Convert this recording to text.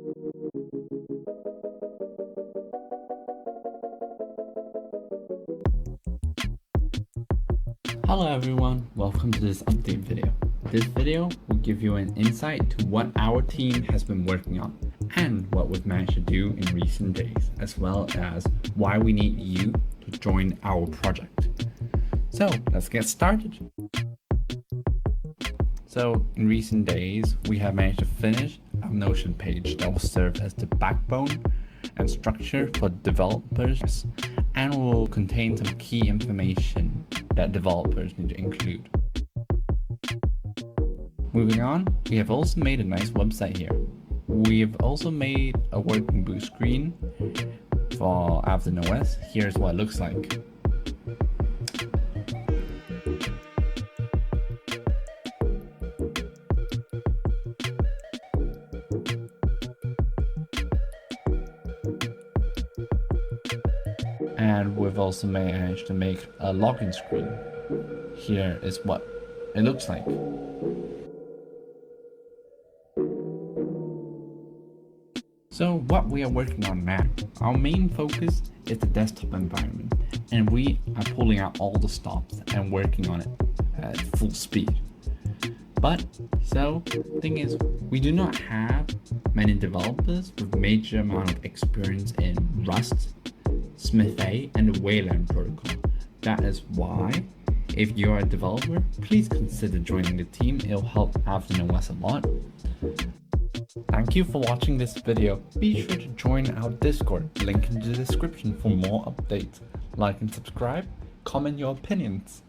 Hello everyone, welcome to this update video. This video will give you an insight to what our team has been working on and what we've managed to do in recent days, as well as why we need you to join our project. So let's get started. So in recent days, we have managed to finish our Notion page that will serve as the backbone and structure for developers and will contain some key information that developers need to include. Moving on, we have also made a nice website here. We've also made a working boot screen for AvdanOS. Here's what it looks like. And we've also managed to make a login screen. Here is what it looks like. So what we are working on now, our main focus is the desktop environment, and we are pulling out all the stops and working on it at full speed. But the thing is, we do not have many developers with major amount of experience in Rust, Smith-A, and the Wayland protocol. That is why, if you're a developer, please consider joining the team. It'll help AvdanOS a lot. Thank you for watching this video. Be sure to join our Discord, link in the description for more updates. Like and subscribe, comment your opinions.